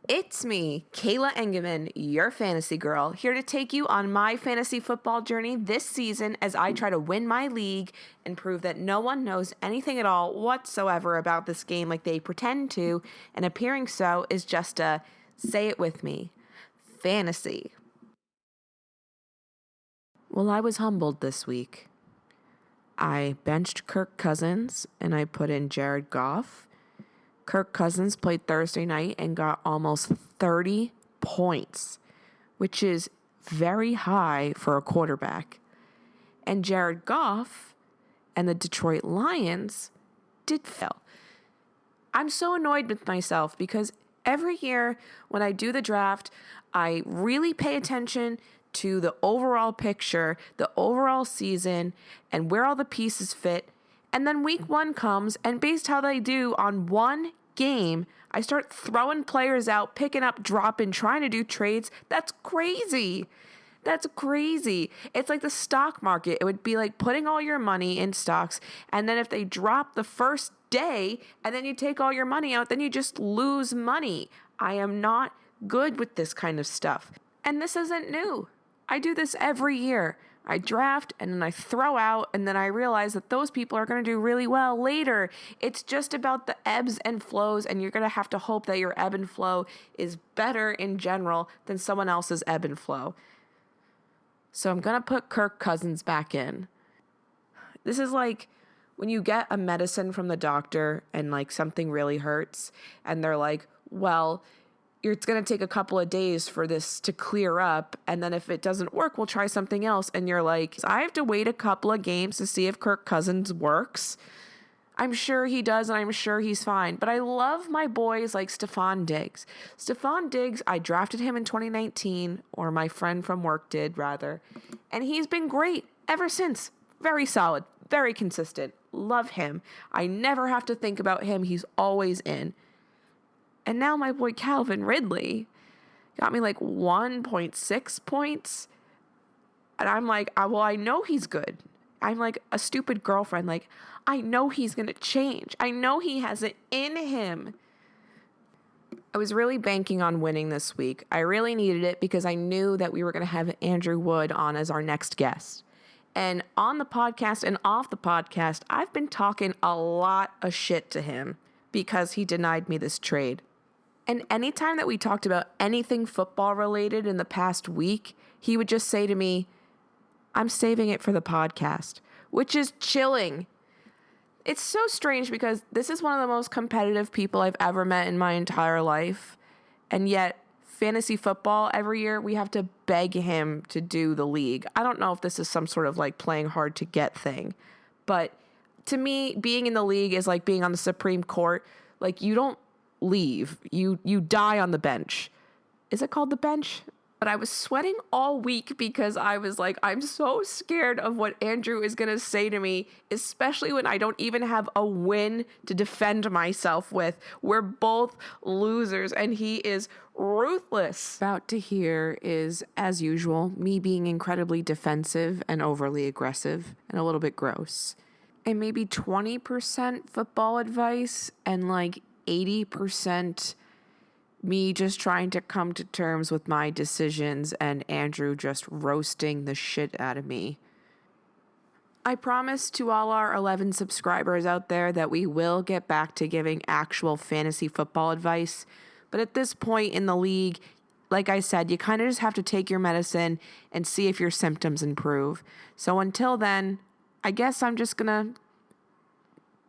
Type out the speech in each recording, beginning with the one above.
It's me, Kayla Engeman, your fantasy girl, here to take you on my fantasy football journey this season as I try to win my league and prove that no one knows anything at all whatsoever about this game like they pretend to, and appearing so is just a, say it with me, fantasy. Well, I was humbled this week. I benched Kirk Cousins and I put in Jared Goff. Kirk Cousins played Thursday night and got almost 30 points, which is very high for a quarterback. And Jared Goff and the Detroit Lions did fail. I'm so annoyed with myself because every year when I do the draft, I really pay attention to the overall picture, the overall season, and where all the pieces fit. And then week one comes, and based how they do on one game, I start throwing players out, picking up, dropping, trying to do trades. That's crazy. That's crazy. It's like the stock market. It would be like putting all your money in stocks, and then if they drop the first day, and then you take all your money out, then you just lose money. I am not good with this kind of stuff. And this isn't new. I do this every year. I draft and then I throw out, and then I realize that those people are going to do really well later. It's just about the ebbs and flows, and you're going to have to hope that your ebb and flow is better in general than someone else's ebb and flow. So I'm going to put Kirk Cousins back in. This is like when you get a medicine from the doctor and like something really hurts, and they're like, well, it's going to take a couple of days for this to clear up. And then if it doesn't work, we'll try something else. And you're like, I have to wait a couple of games to see if Kirk Cousins works. I'm sure he does, and I'm sure he's fine. But I love my boys like Stephon Diggs. Stephon Diggs, I drafted him in 2019, or my friend from work did, rather. And he's been great ever since. Very solid, very consistent. Love him. I never have to think about him. He's always in. And now my boy Calvin Ridley got me like 1.6 points. And I'm like, well, I know he's good. I'm like a stupid girlfriend. Like, I know he's going to change. I know he has it in him. I was really banking on winning this week. I really needed it because I knew that we were going to have Andrew Wood on as our next guest. And on the podcast and off the podcast, I've been talking a lot of shit to him because he denied me this trade. And anytime that we talked about anything football related in the past week, he would just say to me, I'm saving it for the podcast, which is chilling. It's so strange because this is one of the most competitive people I've ever met in my entire life. And yet, fantasy football, every year we have to beg him to do the league. I don't know if this is some sort of like playing hard to get thing. But to me, being in the league is like being on the Supreme Court. Like, you don't leave. You die on the bench. Is it called the bench? But I was sweating all week because I was like, I'm so scared of what Andrew is going to say to me, especially when I don't even have a win to defend myself with. We're both losers, and he is ruthless. About to hear is, as usual, me being incredibly defensive and overly aggressive and a little bit gross. And maybe 20% football advice and like 80% me just trying to come to terms with my decisions and Andrew just roasting the shit out of me. I promise to all our 11 subscribers out there that we will get back to giving actual fantasy football advice. But at this point in the league, like I said, you kind of just have to take your medicine and see if your symptoms improve. So until then, I guess I'm just gonna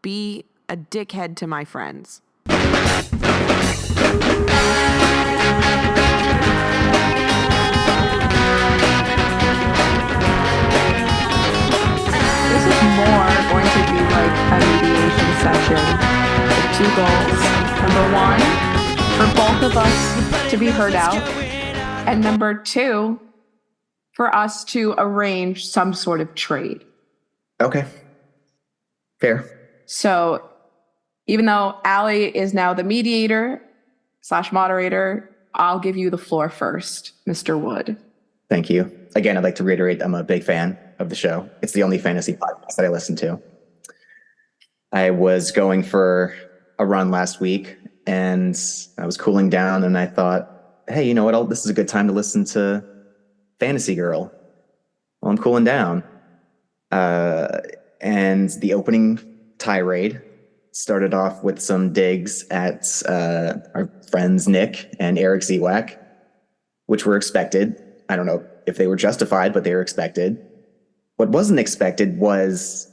be a dickhead to my friends. This is more going to be like a mediation session with two goals. Number one, for both of us to be heard out. And number two, for us to arrange some sort of trade. Okay. Fair. So even though Allie is now the mediator / moderator, I'll give you the floor first, Mr. Wood. Thank you. Again, I'd like to reiterate I'm a big fan of the show. It's the only fantasy podcast that I listen to. I was going for a run last week and I was cooling down, and I thought, hey, you know what? This is a good time to listen to Fantasy Girl while I'm cooling down. And the opening tirade started off with some digs at our friends Nick and Eric Zwak, which were expected. I don't know if they were justified, but they were expected. What wasn't expected was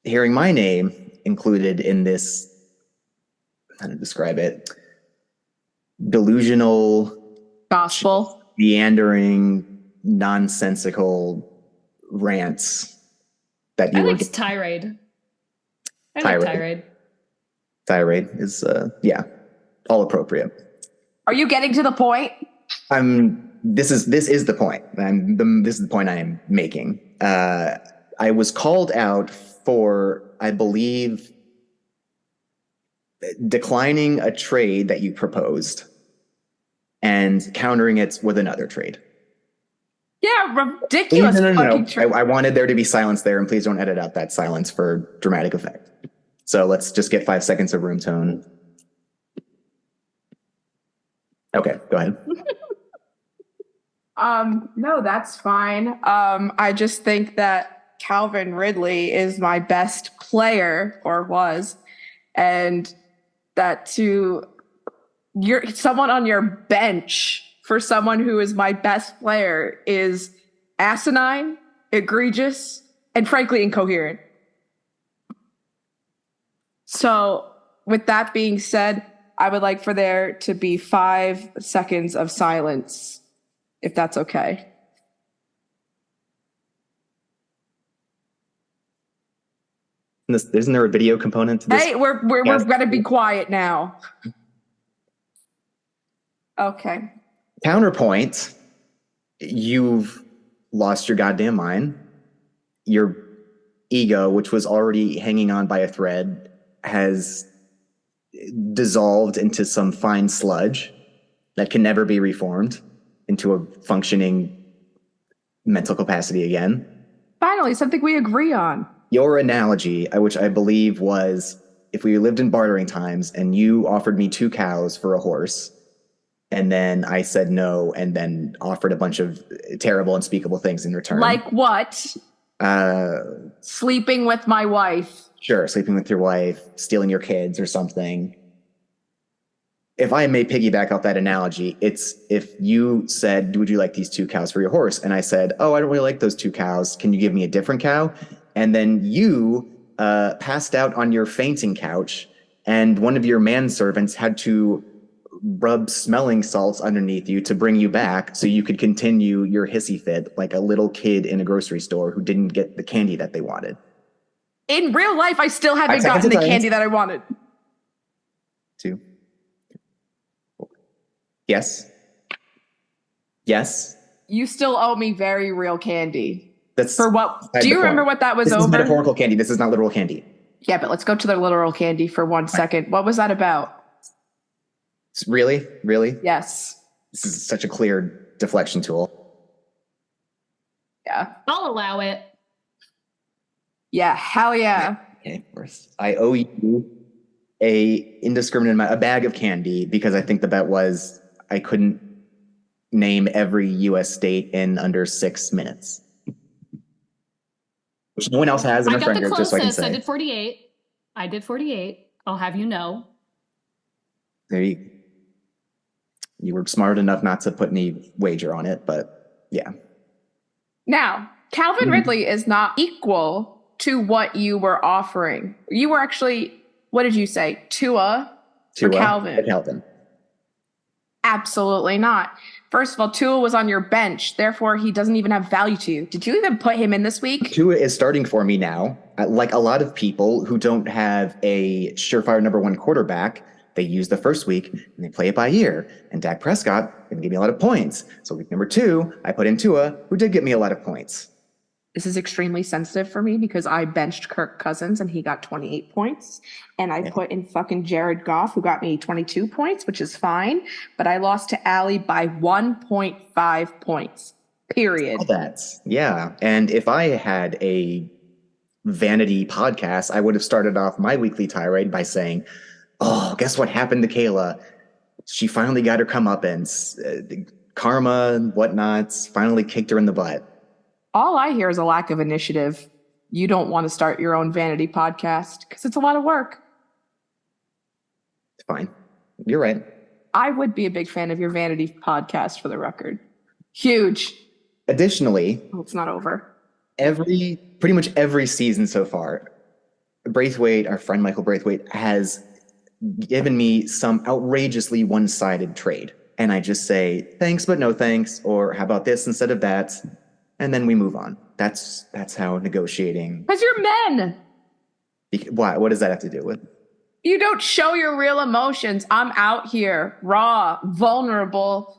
hearing my name included in this, how to describe it, delusional, Gospel. meandering, nonsensical rants that you I were. liked tirade. Tirade. Tirade is, yeah, all appropriate. Are you getting to the point? This is the point. This is the point I am making. I was called out for, I believe, declining a trade that you proposed and countering it with another trade. Yeah, ridiculous. No. I wanted there to be silence there, and please don't edit out that silence for dramatic effect. So let's just get 5 seconds of room tone. Okay, go ahead. No, that's fine. I just think that Calvin Ridley is my best player, or was, and that someone on your bench for someone who is my best player is asinine, egregious, and frankly incoherent. So, with that being said, I would like for there to be 5 seconds of silence, if that's okay. Isn't there a video component to this? Hey, we're gonna be quiet now. Okay. Counterpoint, you've lost your goddamn mind. Your ego, which was already hanging on by a thread, has dissolved into some fine sludge that can never be reformed into a functioning mental capacity again. Finally, something we agree on. Your analogy, which I believe was, if we lived in bartering times and you offered me 2 cows for a horse, and then I said no, and then offered a bunch of terrible, unspeakable things in return. Like what? Sleeping with my wife. Sure, sleeping with your wife, stealing your kids or something. If I may piggyback off that analogy, it's if you said, would you like these 2 cows for your horse? And I said, oh, I don't really like those 2 cows. Can you give me a different cow? And then you passed out on your fainting couch, and one of your manservants had to rub smelling salts underneath you to bring you back so you could continue your hissy fit like a little kid in a grocery store who didn't get the candy that they wanted. In real life, I still haven't gotten the candy that I wanted. 2. Yes. Yes. You still owe me very real candy. That's for what? Do you remember what that was this over? This is metaphorical candy. This is not literal candy. Yeah, but let's go to the literal candy for 1 second. What was that about? Really? Really? Yes. This is such a clear deflection tool. Yeah. I'll allow it. Yeah, hell yeah. Okay, of course. I owe you a indiscriminate amount, a bag of candy, because I think the bet was I couldn't name every U.S. state in under 6 minutes. Which no one else has in a friend group, just so I can say. I did 48. I did 48. I'll have you know. There you were smart enough not to put any wager on it, but yeah. Now, Calvin Ridley is not equal to what you were offering. You were actually, what did you say? Tua for Calvin? Calvin. Absolutely not. First of all, Tua was on your bench. Therefore, he doesn't even have value to you. Did you even put him in this week? Tua is starting for me now. Like a lot of people who don't have a surefire number 1 quarterback, they use the first week and they play it by ear. And Dak Prescott didn't give me a lot of points. So week number 2, I put in Tua, who did get me a lot of points. This is extremely sensitive for me because I benched Kirk Cousins and he got 28 points. And I put in fucking Jared Goff, who got me 22 points, which is fine. But I lost to Allie by 1.5 points, period. Yeah. And if I had a vanity podcast, I would have started off my weekly tirade by saying, Oh, guess what happened to Kayla? She finally got her comeuppance. Karma and whatnot finally kicked her in the butt. All I hear is a lack of initiative. You don't want to start your own vanity podcast because it's a lot of work. It's fine. You're right. I would be a big fan of your vanity podcast, for the record. Huge. Additionally, Oh, it's not over. pretty much every season so far, Braithwaite, our friend Michael Braithwaite, has given me some outrageously one-sided trade. And I just say, thanks, but no thanks, or how about this instead of that? And then we move on. That's how negotiating. Because you're men. Why? What does that have to do with? You don't show your real emotions. I'm out here, raw, vulnerable,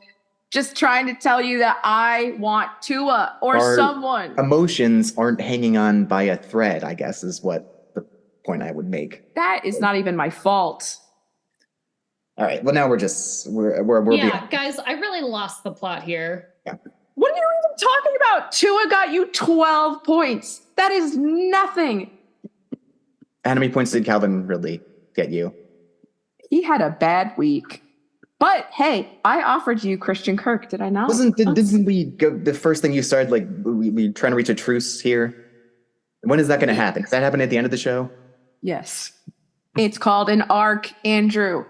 just trying to tell you that I want Tua or Our someone. Emotions aren't hanging on by a thread, I guess, is what the point I would make. That is not even my fault. All right. Well, now we're Yeah, guys, I really lost the plot here. Yeah. What are you even talking about? Tua got you 12 points. That is nothing. How many points did Calvin Ridley get you? He had a bad week. But hey, I offered you Christian Kirk, did I not? Didn't we go the first thing you started, like we trying to reach a truce here? When is that going to happen? Does that happen at the end of the show? Yes. It's called an arc, Andrew.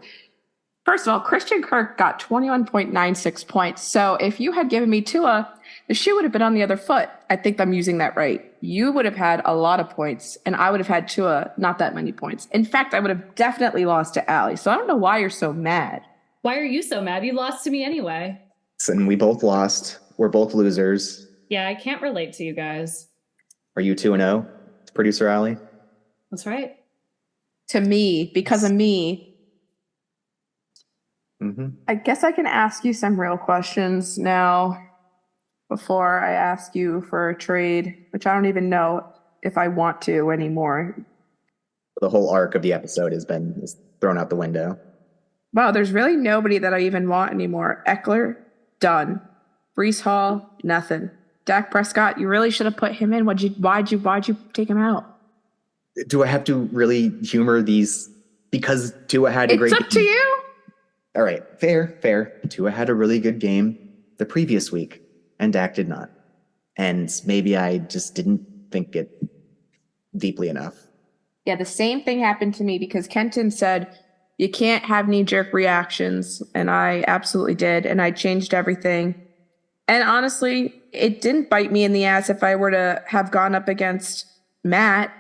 First of all, Christian Kirk got 21.96 points. So if you had given me Tua, the shoe would have been on the other foot. I think I'm using that right. You would have had a lot of points, and I would have had Tua not that many points. In fact, I would have definitely lost to Allie. So I don't know why you're so mad. Why are you so mad? You lost to me anyway. And we both lost. We're both losers. Yeah, I can't relate to you guys. Are you 2-0? Producer Allie? That's right. To me, because of me. Mm-hmm. I guess I can ask you some real questions now before I ask you for a trade, which I don't even know if I want to anymore. The whole arc of the episode is thrown out the window. Wow, there's really nobody that I even want anymore. Eckler, done. Brees Hall, nothing. Dak Prescott, you really should have put him in. Why'd you take him out? Do I have to really humor these because Tua had a great game? It's up to you. All right, fair. Tua had a really good game the previous week, and Dak did not. And maybe I just didn't think it deeply enough. Yeah, the same thing happened to me because Kenton said, you can't have knee-jerk reactions, and I absolutely did, and I changed everything. And honestly, it didn't bite me in the ass if I were to have gone up against Matt,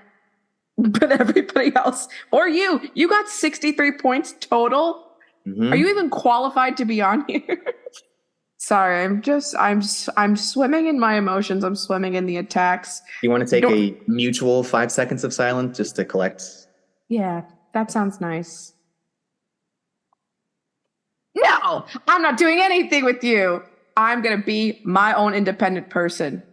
but everybody else, or you got 63 points total. Mm-hmm. Are you even qualified to be on here? Sorry, I'm swimming in my emotions. I'm swimming in the attacks. You want to take a mutual 5 seconds of silence just to collect? Yeah, that sounds nice. No, I'm not doing anything with you. I'm going to be my own independent person.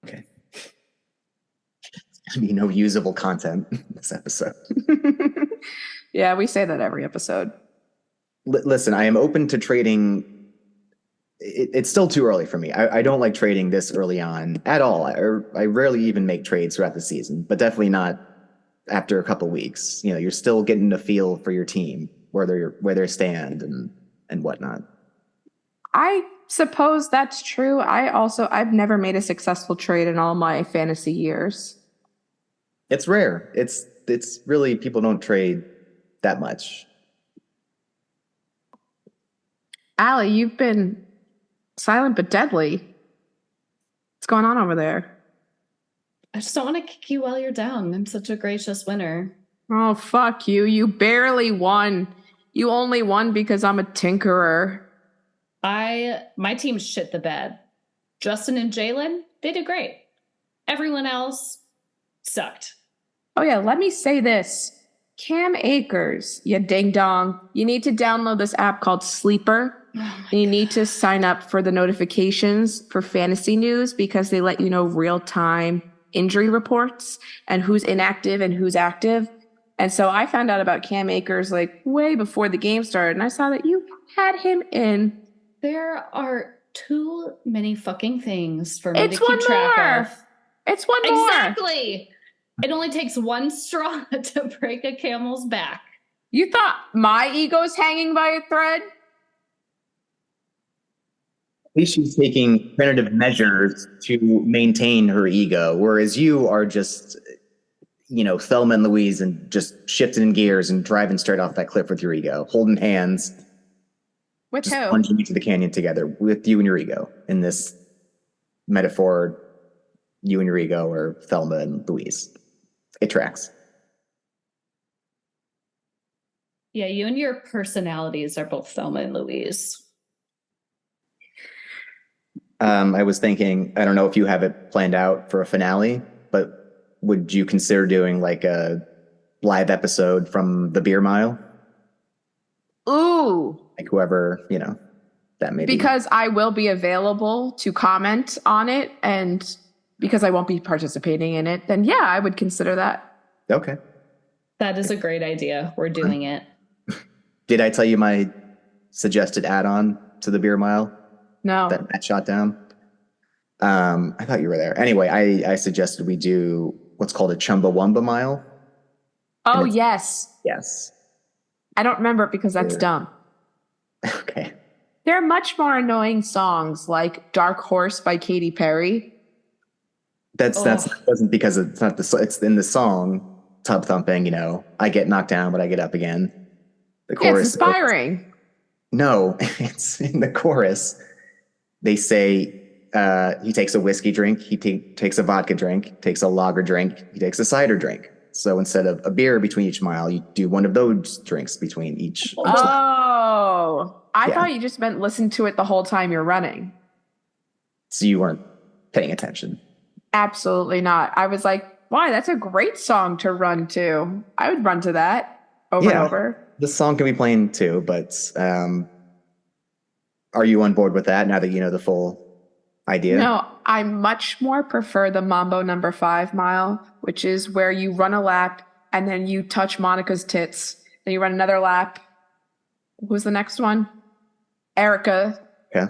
Okay. There's going to be no usable content in this episode. Yeah, we say that every episode. Listen, I am open to trading. It's still too early for me. I don't like trading this early on at all. I rarely even make trades throughout the season, but definitely not after a couple of weeks. You're still getting a feel for your team, where they stand and whatnot. I suppose that's true. I've never made a successful trade in all my fantasy years. It's rare. It's really, people don't trade that much. Allie, you've been silent but deadly. What's going on over there? I just don't want to kick you while you're down. I'm such a gracious winner. Oh, fuck you. You barely won. You only won because I'm a tinkerer. My team shit the bed. Justin and Jalen, they did great. Everyone else sucked. Oh yeah, let me say this. Cam Akers, you ding dong. You need to download this app called Sleeper. You need to sign up for the notifications for fantasy news because they let you know real-time injury reports and who's inactive and who's active. And so I found out about Cam Akers like way before the game started, and I saw that you had him in. There are too many fucking things for me to keep track of. It's one more. Exactly. It only takes one straw to break a camel's back. You thought my ego's hanging by a thread? At least she's taking preventative measures to maintain her ego, whereas you are just, Thelma and Louise and just shifting in gears and driving straight off that cliff with your ego, holding hands, With just who? plunging into the canyon together with you and your ego in this metaphor, you and your ego or Thelma and Louise. It tracks. Yeah, you and your personalities are both Thelma and Louise. I was thinking, I don't know if you have it planned out for a finale, but would you consider doing like a live episode from the Beer Mile? Ooh. Like whoever, that may be. Because I will be available to comment on it, and because I won't be participating in it, then yeah, I would consider that. Okay. That is a great idea. We're doing it. Did I tell you my suggested add-on to the Beer Mile? No. That Matt shot down? I thought you were there. Anyway, I suggested we do what's called a Chumbawamba Mile. Oh, yes. Yes. I don't remember it because that's dumb. Okay. There are much more annoying songs like Dark Horse by Katy Perry. That wasn't because it's not it's in the song Tub Thumping, I get knocked down, but I get up again. The chorus. It's inspiring. No, it's in the chorus. They say he takes a whiskey drink, he takes a vodka drink, takes a lager drink, he takes a cider drink. So instead of a beer between each mile, you do one of those drinks between each. Oh, I thought you just meant listen to it the whole time you're running. So you weren't paying attention. Absolutely not. I was like, why? That's a great song to run to. I would run to that over and over. The song can be playing too, but are you on board with that now that you know the full idea? No, I much more prefer the Mambo number 5 mile, which is where you run a lap and then you touch Monica's tits. Then you run another lap. Who's the next one? Erica. Yeah.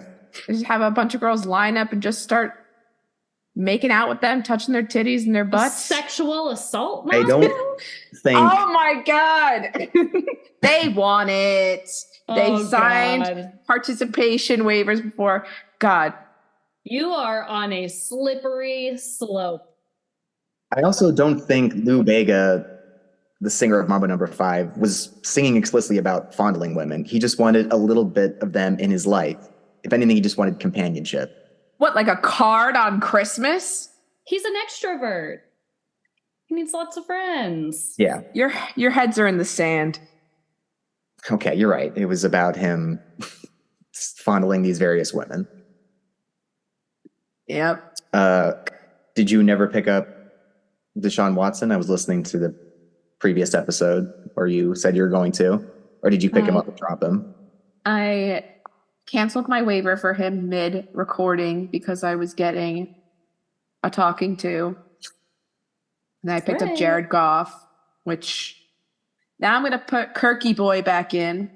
Just have a bunch of girls line up and just start making out with them, touching their titties and their butts. Sexual assault? I don't think. Oh my God. They want it. They signed participation waivers before. God. You are on a slippery slope. I also don't think Lou Bega, the singer of Mambo Number 5, was singing explicitly about fondling women. He just wanted a little bit of them in his life. If anything, he just wanted companionship. What, like a card on Christmas? He's an extrovert. He needs lots of friends. Yeah. Your heads are in the sand. Okay, you're right. It was about him fondling these various women. Yep. Did you never pick up Deshaun Watson? I was listening to the previous episode where you said you were going to, or did you pick him up and drop him? I canceled my waiver for him mid-recording because I was getting a talking to. And I picked up Jared Goff, which now I'm going to put Kirky Boy back in.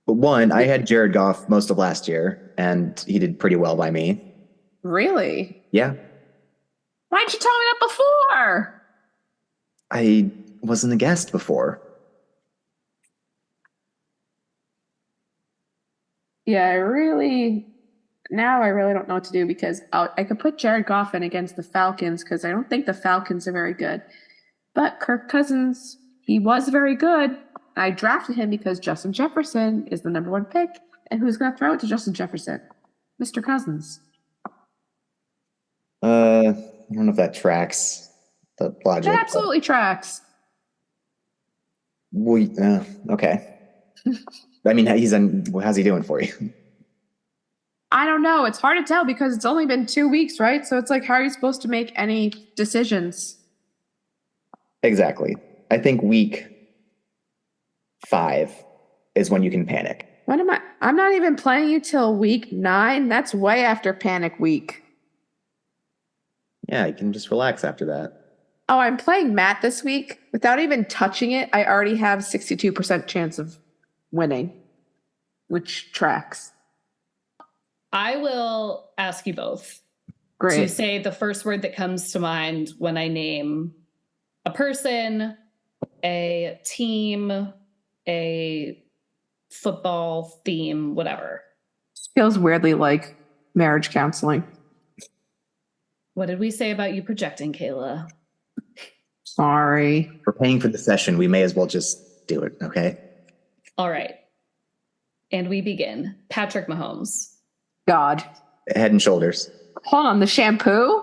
But one, I had Jared Goff most of last year, and he did pretty well by me. Really? Yeah. Why'd you tell me that before? I wasn't a guest before. Yeah, now I really don't know what to do because I could put Jared Goff in against the Falcons because I don't think the Falcons are very good. But Kirk Cousins, he was very good. I drafted him because Justin Jefferson is the number 1 pick. And who's going to throw it to Justin Jefferson? Mr. Cousins. I don't know if that tracks the logic. That absolutely tracks. Okay. I mean, how's he doing for you? I don't know. It's hard to tell because it's only been 2 weeks, right? So it's like, how are you supposed to make any decisions? Exactly. I think week 5 is when you can panic. What am I? I'm not even playing you till week 9. That's way after panic week. Yeah, you can just relax after that. Oh, I'm playing Matt this week. Without even touching it, I already have 62% chance of winning, which tracks. I will ask you both to say the first word that comes to mind when I name a person, a team, a football theme, whatever. Feels weirdly like marriage counseling. What did we say about you projecting, Kayla? Sorry. We're paying for the session. We may as well just do it, okay? All right. And we begin. Patrick Mahomes. God. Head and Shoulders. Hold on, the shampoo?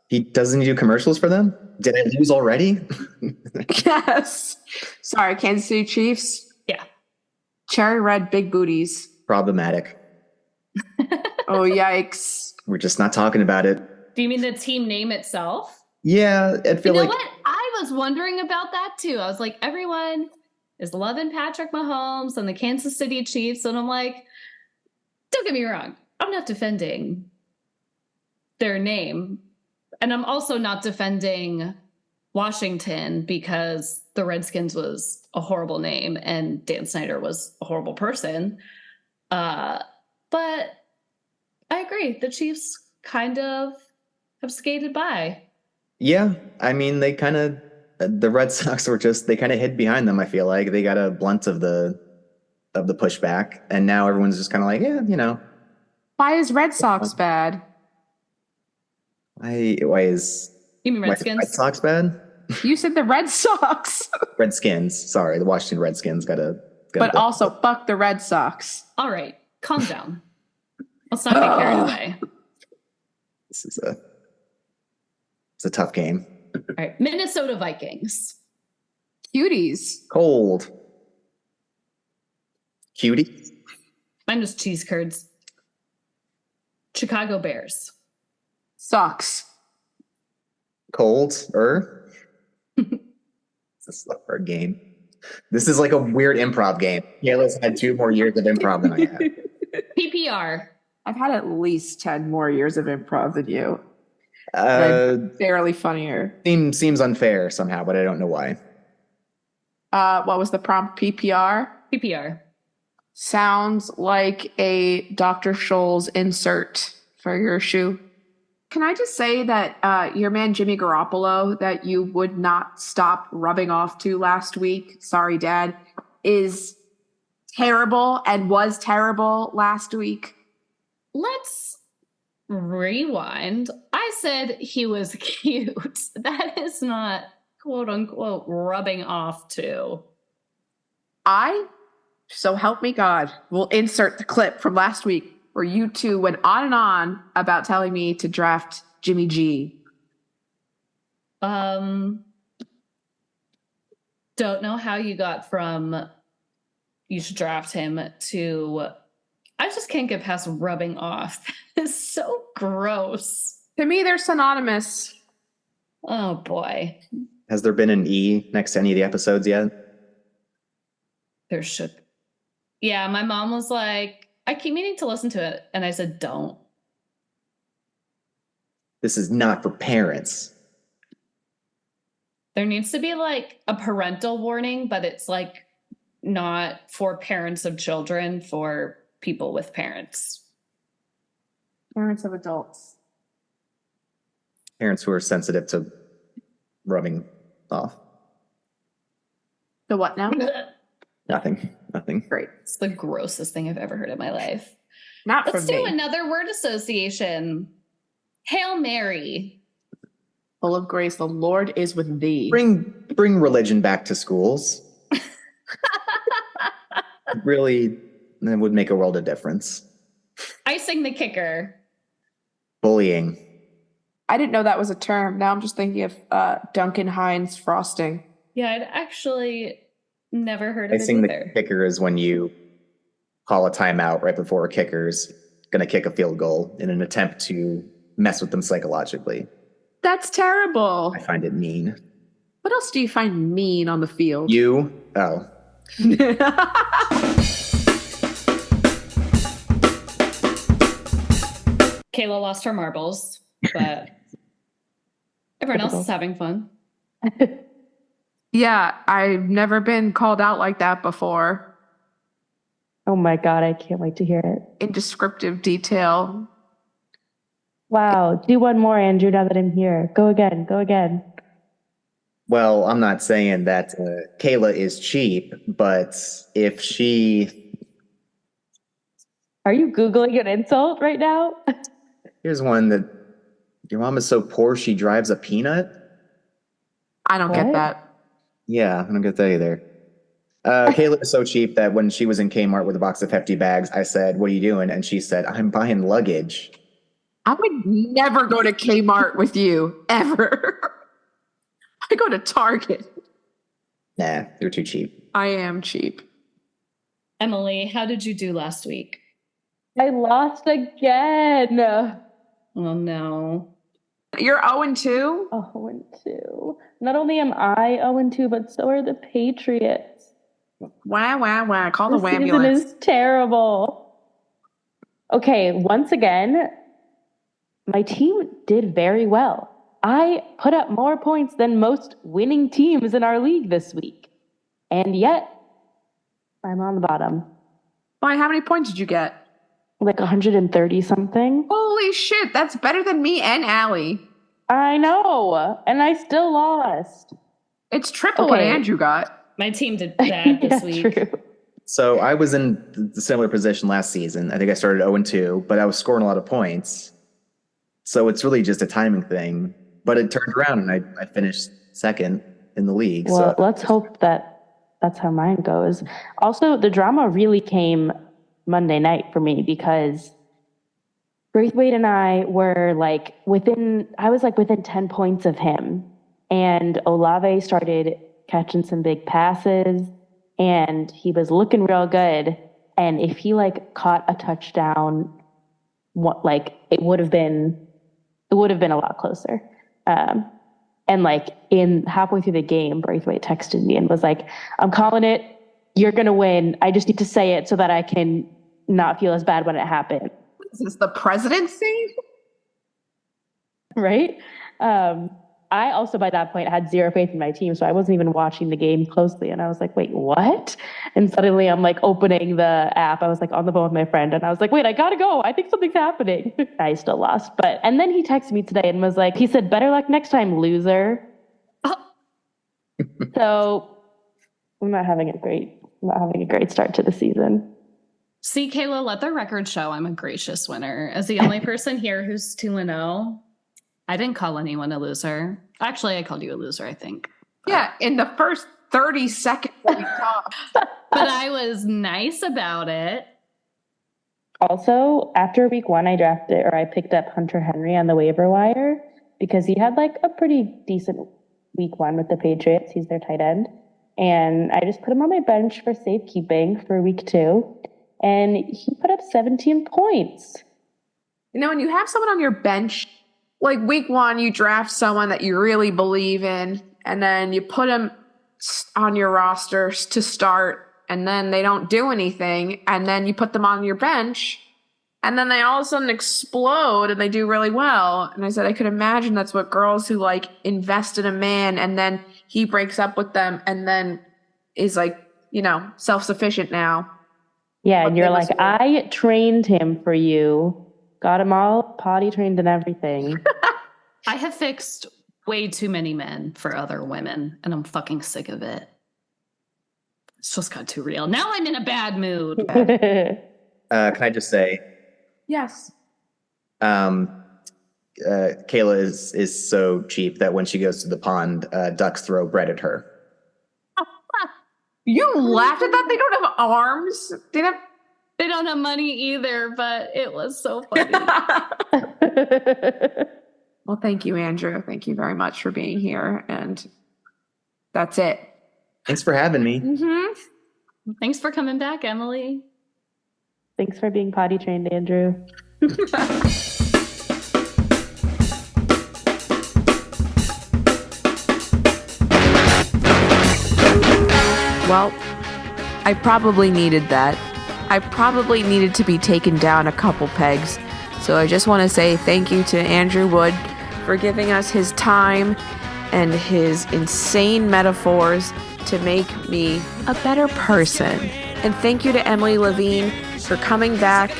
He doesn't do commercials for them? Did I lose already? Yes. Sorry, Kansas City Chiefs. Yeah. Cherry red big booties. Problematic. Oh, yikes. We're just not talking about it. Do you mean the team name itself? Yeah, I feel You know like what? I was wondering about that too. I was like, everyone is loving Patrick Mahomes and the Kansas City Chiefs. And I'm like, don't get me wrong. I'm not defending their name. And I'm also not defending Washington because the Redskins was a horrible name and Dan Snyder was a horrible person. But I agree. The Chiefs kind of have skated by. yeah, I mean they kind of the Red Sox were just they kind of hid behind them, I feel like. They got a blunt of the pushback and now everyone's just kind of like, yeah, you know. Why is Red Sox bad? Why is You mean Red Redskins? Sox bad? You said the Red Sox. Redskins. Sorry, the Washington Redskins got a But also, fuck the Red Sox. All right, calm down. Let's not get carried away. This is it's a tough game. All right, Minnesota Vikings. Cuties. Cold. Cutie. Mine was cheese curds. Chicago Bears. Sucks. Cold. This is a hard game. This is like a weird improv game. Kayla's had 2 more years of improv than I have. PPR. I've had at least 10 more years of improv than you. I'm barely funnier. Seems unfair somehow, but I don't know why. What was the prompt? PPR? PPR. Sounds like a Dr. Scholl's insert for your shoe. Can I just say that your man Jimmy Garoppolo, that you would not stop rubbing off to last week, sorry, Dad, is terrible and was terrible last week? Let's rewind. I said he was cute. That is not quote unquote rubbing off to. So help me God, will insert the clip from last week where you two went on and on about telling me to draft Jimmy G. Don't know how you got from you should draft him to I just can't get past rubbing off. It's so gross. To me, they're synonymous. Oh boy. Has there been an E next to any of the episodes yet? There should. Yeah, my mom was like, I keep meaning to listen to it. And I said, don't. This is not for parents. There needs to be like a parental warning, but it's like not for parents of children, for people with parents. Parents of adults. Parents who are sensitive to rubbing off. The what now? Nothing. Great. It's the grossest thing I've ever heard in my life. Not Let's for do me. another word association. Hail Mary. Full of grace, the Lord is with thee. Bring religion back to schools. Really, that would make a world of difference. Icing the kicker. Bullying. I didn't know that was a term. Now I'm just thinking of Duncan Hines frosting. Yeah, I'd actually never heard of Icing it the either. kicker is when you call a timeout right before a kicker's going to kick a field goal in an attempt to mess with them psychologically. That's terrible. I find it mean. What else do you find mean on the field? You? Oh. Kayla lost her marbles, but everyone else is having fun. Yeah, I've never been called out like that before. Oh my God, I can't wait to hear it. In descriptive detail. Wow. Do one more, Andrew, now that I'm here. Go again. Well, I'm not saying that Kayla is cheap, but if she, Are you Googling an insult right now? here's one that your mom is so poor she drives a peanut. I don't get What? that. Yeah, I don't get that either. Kayla is so cheap that when she was in Kmart with a box of Hefty bags, I said, "What are you doing?" And she said, "I'm buying luggage." I would never go to Kmart with you, ever. I go to Target. Nah, you're too cheap. I am cheap. Emily, how did you do last week? I lost again. Oh no. You're 0-2? Oh, and 2. Not only am I 0-2, but so are the Patriots. Wah, wah, wah. Call The the season ambulance. is terrible. Okay, once again, my team did very well. I put up more points than most winning teams in our league this week. And yet, I'm on the bottom. Why, how many points did you get? Like 130 something. Holy shit, that's better than me and Allie. I know. And I still lost. It's triple what Okay. Andrew got. My team did bad this Yeah, week. true. So I was in the similar position last season. I think I started 0-2, but I was scoring a lot of points. So it's really just a timing thing. But it turned around and I finished second in the league. Well, So let's hope that that's how mine goes. Also, the drama really came Monday night for me because Braithwaite and I were like within 10 points of him. And Olave started catching some big passes and he was looking real good. And if he like caught a touchdown, it would have been a lot closer. And like in halfway through the game, Braithwaite texted me and was like, "I'm calling it. You're going to win. I just need to say it so that I can not feel as bad when it happened." Is this the presidency? Right? I also, by that point, had zero faith in my team. So I wasn't even watching the game closely. And I was like, wait, what? And suddenly I'm like opening the app. I was like on the phone with my friend. And I was like, wait, I got to go. I think something's happening. I still lost. And then he texted me today and was like, he said, "Better luck next time, loser." So I'm not having a great start to the season. See, Kayla, let the record show I'm a gracious winner. As the only person here who's 2-0, I didn't call anyone a loser. Actually, I called you a loser, I think. Yeah, in the first 30 seconds that we talked. But I was nice about it. Also, after week 1, I picked up Hunter Henry on the waiver wire because he had like a pretty decent week 1 with the Patriots. He's their tight end. And I just put him on my bench for safekeeping for week 2. And he put up 17 points. You know, when you have someone on your bench, like week 1, you draft someone that you really believe in, and then you put them on your rosters to start, and then they don't do anything, and then you put them on your bench, and then they all of a sudden explode and they do really well. And I said, I could imagine that's what girls who like invest in a man and then he breaks up with them and then is like, you know, self-sufficient now. Yeah, and you're like, I trained him for you. Got him all potty trained and everything. I have fixed way too many men for other women, and I'm fucking sick of it. It's just got too real. Now I'm in a bad mood. can I just say, Yes. Kayla is so cheap that when she goes to the pond, ducks throw bread at her. You laughed at that? They don't have arms. They don't have money either, but it was so funny. Well, thank you, Andrew. Thank you very much for being here. And that's it. Thanks for having me. Mm-hmm. Thanks for coming back, Emily. Thanks for being potty trained, Andrew. Well, I probably needed that. I probably needed to be taken down a couple pegs. So I just want to say thank you to Andrew Wood for giving us his time and his insane metaphors to make me a better person. And thank you to Emily Levine for coming back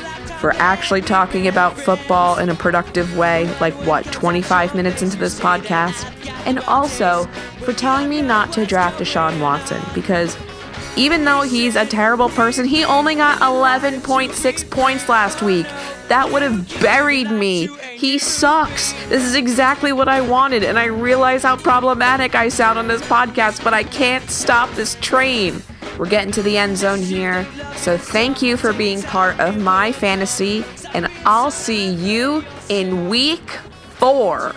for actually talking about football in a productive way, like 25 minutes into this podcast, and also for telling me not to draft Deshaun Watson, because even though he's a terrible person, he only got 11.6 points last week. That would have buried me. He sucks. This is exactly what I wanted, and I realize how problematic I sound on this podcast, but I can't stop this train. We're getting to the end zone here, so thank you for being part of my fantasy, and I'll see you in week 4.